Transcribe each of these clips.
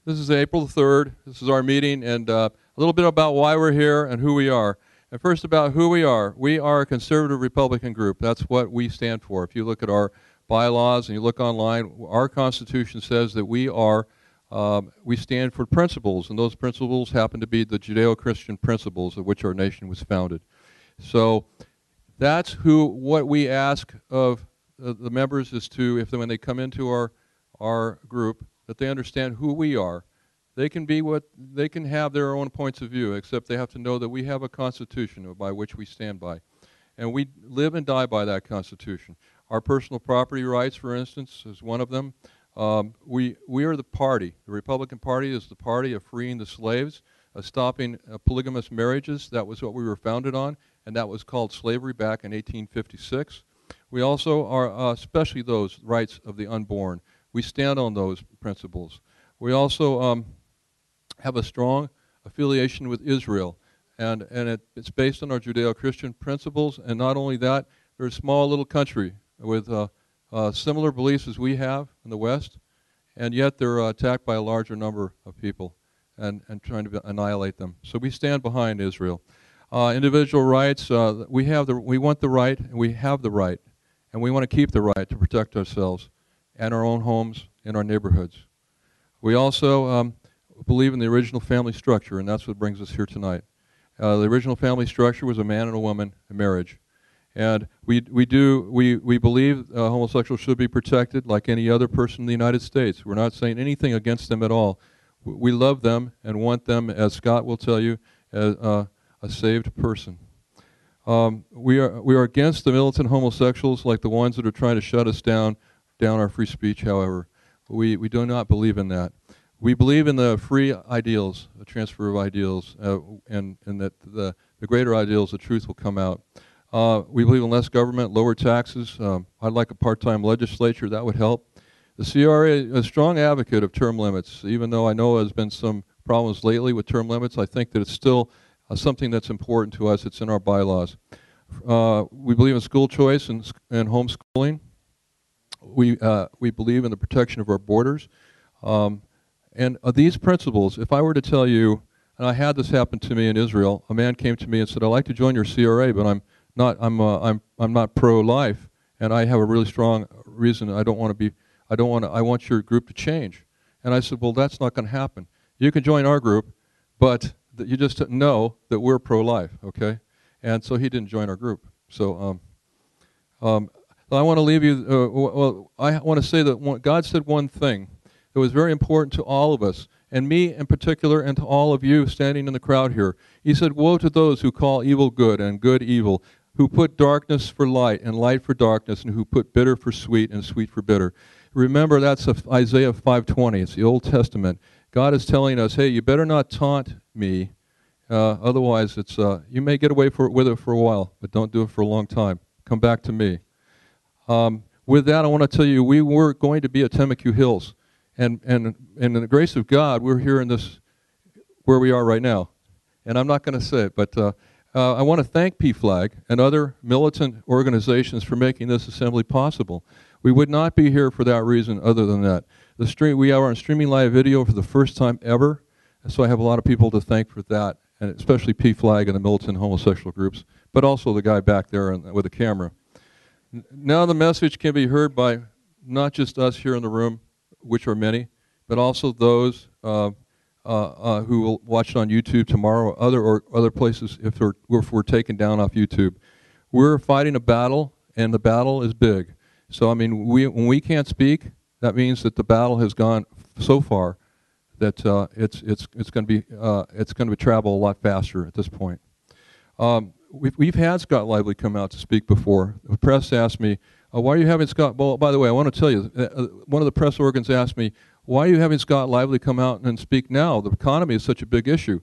This is April 3rd. This is our meeting, and a little bit about why we're here and who we are. And first about who we are. We are a conservative Republican group. That's what we stand for. If you look at our bylaws and you look online, our Constitution says that we stand for principles, and those principles happen to be the Judeo-Christian principles of which our nation was founded. So that's what we ask of the members is to, when they come into our group, that they understand who we are. They can have their own points of view, except they have to know that we have a Constitution by which we stand by. And we live and die by that Constitution. Our personal property rights, for instance, is one of them. We are the party. The Republican Party is the party of freeing the slaves, of stopping polygamous marriages. That was what we were founded on, and that was called slavery back in 1856. We also are, especially those rights of the unborn. We stand on those principles. We also have a strong affiliation with Israel, and it's based on our Judeo-Christian principles. And not only that, they're a small little country with similar beliefs as we have in the West, and yet they're attacked by a larger number of people and trying to annihilate them. So we stand behind Israel. Individual rights, we want the right, and we have the right, and we want to keep the right to protect ourselves and our own homes and our neighborhoods. We also believe in the original family structure, and that's what brings us here tonight. The original family structure was a man and a woman in marriage. And we believe homosexuals should be protected like any other person in the United States. We're not saying anything against them at all. We love them and want them, as Scott will tell you, as a saved person. We are against the militant homosexuals like the ones that are trying to shut us down our free speech, however. We do not believe in that. We believe in the free ideals, the transfer of ideals, and that the greater ideals, the truth will come out. We believe in less government, lower taxes. I'd like a part-time legislature. That would help. The CRA is a strong advocate of term limits. Even though I know there's been some problems lately with term limits, I think that it's still something that's important to us. It's in our bylaws. We believe in school choice and homeschooling. We believe in the protection of our borders. And these principles, if I were to tell you, and I had this happen to me in Israel, a man came to me and said, "I'd like to join your CRA, but I'm not pro-life, and I have a really strong reason. I want your group to change." And I said, "Well, that's not going to happen. You can join our group, but you just know that we're pro-life, okay?" And so he didn't join our group. So I want to leave you. I want to say that God said one thing that was very important to all of us, and me in particular, and to all of you standing in the crowd here. He said, "Woe to those who call evil good and good evil, who put darkness for light and light for darkness, and who put bitter for sweet and sweet for bitter." Remember, that's Isaiah 5:20. It's the Old Testament. God is telling us, hey, you better not taunt me, otherwise you may get away with it for a while, but don't do it for a long time. Come back to me. With that, I want to tell you, we were going to be at Temecue Hills, and in the grace of God, we're here in this, where we are right now. And I'm not going to say it, but I want to thank PFLAG and other militant organizations for making this assembly possible. We would not be here for that reason other than that. We are on streaming live video for the first time ever, so I have a lot of people to thank for that, and especially PFLAG and the militant homosexual groups, but also the guy back there with the camera. Now the message can be heard by not just us here in the room, which are many, but also those who will watch it on YouTube tomorrow, or other places if we're taken down off YouTube. We're fighting a battle, and the battle is big. So I mean, when we can't speak, that means that the battle has gone so far that it's going to travel a lot faster at this point. We've had Scott Lively come out to speak before. The press asked me, "Why are you having Scott?" Well, by the way, I want to tell you, one of the press organs asked me, "Why are you having Scott Lively come out and speak now? The economy is such a big issue."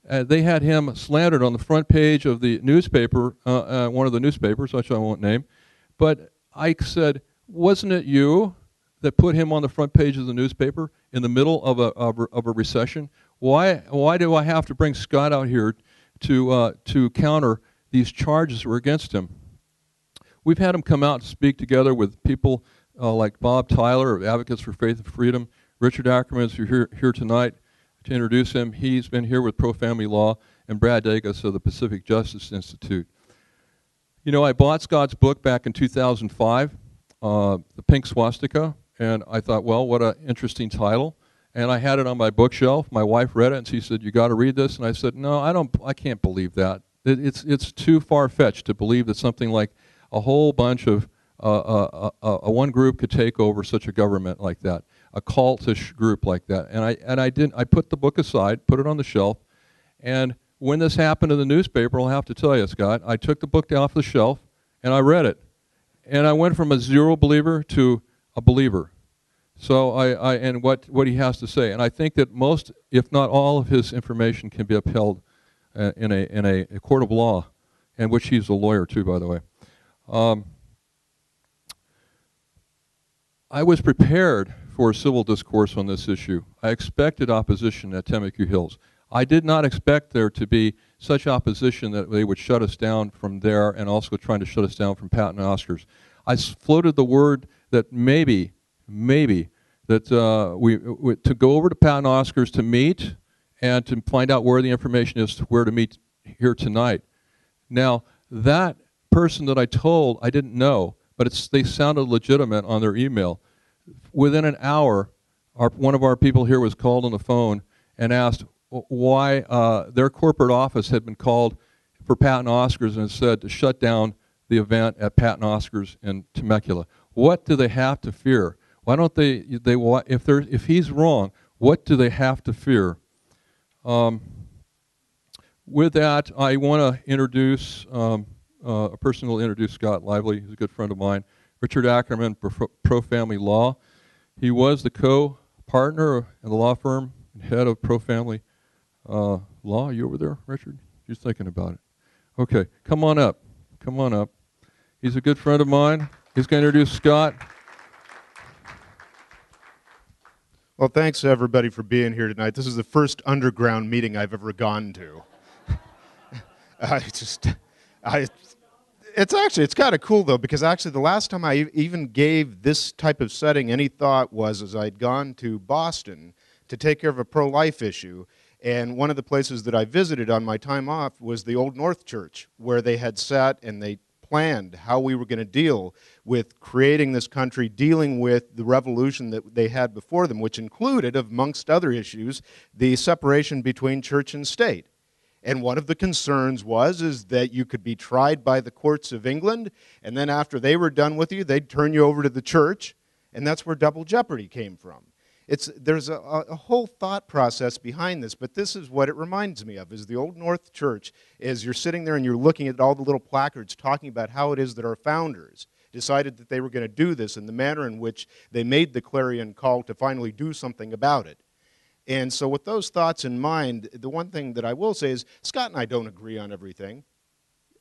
They had him slandered on the front page of the newspaper, one of the newspapers, which I won't name. But I said, "Wasn't it you that put him on the front page of the newspaper in the middle of a recession? Why do I have to bring Scott out here to counter these charges that were against him?" We've had him come out to speak together with people like Bob Tyler of Advocates for Faith and Freedom, Richard Ackerman is here tonight to introduce him. He's been here with Pro Family Law, and Brad Degas of the Pacific Justice Institute. You know, I bought Scott's book back in 2005, The Pink Swastika, and I thought, well, what an interesting title. And I had it on my bookshelf. My wife read it, and she said, "You got to read this." And I said, "No, I can't believe that. It's too far-fetched to believe that something like a whole bunch of one group could take over such a government like that, a cultish group like that." And I put the book aside, put it on the shelf, and when this happened in the newspaper, I'll have to tell you, Scott, I took the book off the shelf and I read it, and I went from a zero believer to a believer. So and what he has to say, and I think that most, if not all, of his information can be upheld in a court of law, and which he's a lawyer too, by the way. I was prepared for a civil discourse on this issue. I expected opposition at Temecula Hills. I did not expect there to be such opposition that they would shut us down from there, and also trying to shut us down from Pat and Oscars. I floated the word that maybe that to go over to Pat and Oscars to meet and to find out where the information is, to where to meet here tonight. Now, that person that I told, I didn't know, but they sounded legitimate on their email. Within an hour, one of our people here was called on the phone and asked why their corporate office had been called for Pat and Oscars and said to shut down the event at Pat and Oscars in Temecula. What do they have to fear? Why don't if he's wrong, what do they have to fear? With that, I want to introduce a person who will introduce Scott Lively. He's a good friend of mine. Richard Ackerman, Pro Family Law. He was the co-partner in the law firm and head of Pro Family Law. Are you over there, Richard? You're thinking about it. Okay, come on up. Come on up. He's a good friend of mine. He's going to introduce Scott. Well, thanks everybody for being here tonight. This is the first underground meeting I've ever gone to. It's kind of cool though, because actually the last time I even gave this type of setting any thought was as I'd gone to Boston to take care of a pro-life issue, and one of the places that I visited on my time off was the Old North Church, where they had sat and they planned how we were going to deal with creating this country, dealing with the revolution that they had before them, which included, amongst other issues, the separation between church and state. And one of the concerns is that you could be tried by the courts of England, and then after they were done with you, they'd turn you over to the church, and that's where double jeopardy came from. There's a whole thought process behind this, but this is what it reminds me of, is the Old North Church, as you're sitting there and you're looking at all the little placards talking about how it is that our founders decided that they were going to do this and the manner in which they made the clarion call to finally do something about it. And so with those thoughts in mind, the one thing that I will say is Scott and I don't agree on everything.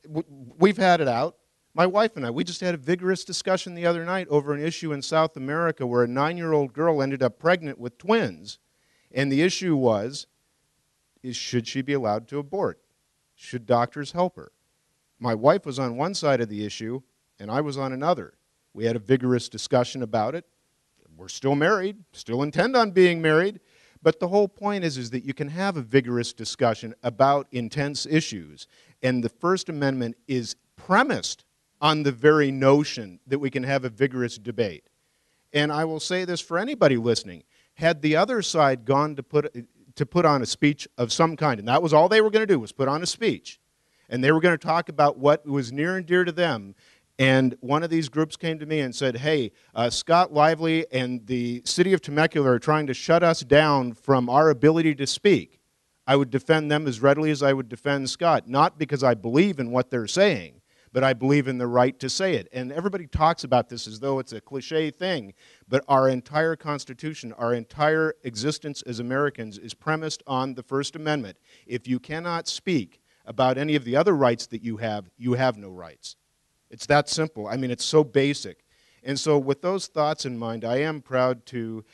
We've had it out. My wife and I, we just had a vigorous discussion the other night over an issue in South America where a 9-year-old girl ended up pregnant with twins. And the issue should she be allowed to abort? Should doctors help her? My wife was on one side of the issue, and I was on another. We had a vigorous discussion about it. We're still married, still intend on being married. But the whole point is that you can have a vigorous discussion about intense issues. And the First Amendment is premised on the very notion that we can have a vigorous debate. And I will say this for anybody listening. Had the other side gone to put on a speech of some kind, and that was all they were going to do, was put on a speech, and they were going to talk about what was near and dear to them, and one of these groups came to me and said, hey, Scott Lively and the city of Temecula are trying to shut us down from our ability to speak, I would defend them as readily as I would defend Scott, not because I believe in what they're saying, but I believe in the right to say it. And everybody talks about this as though it's a cliche thing, but our entire Constitution, our entire existence as Americans is premised on the First Amendment. If you cannot speak about any of the other rights that you have no rights. It's that simple. I mean, it's so basic. And so with those thoughts in mind, I am proud to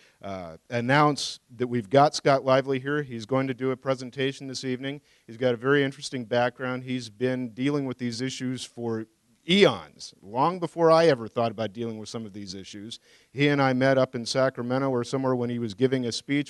announce that we've got Scott Lively here. He's going to do a presentation this evening. He's got a very interesting background. He's been dealing with these issues for eons, long before I ever thought about dealing with some of these issues. He and I met up in Sacramento or somewhere when he was giving a speech.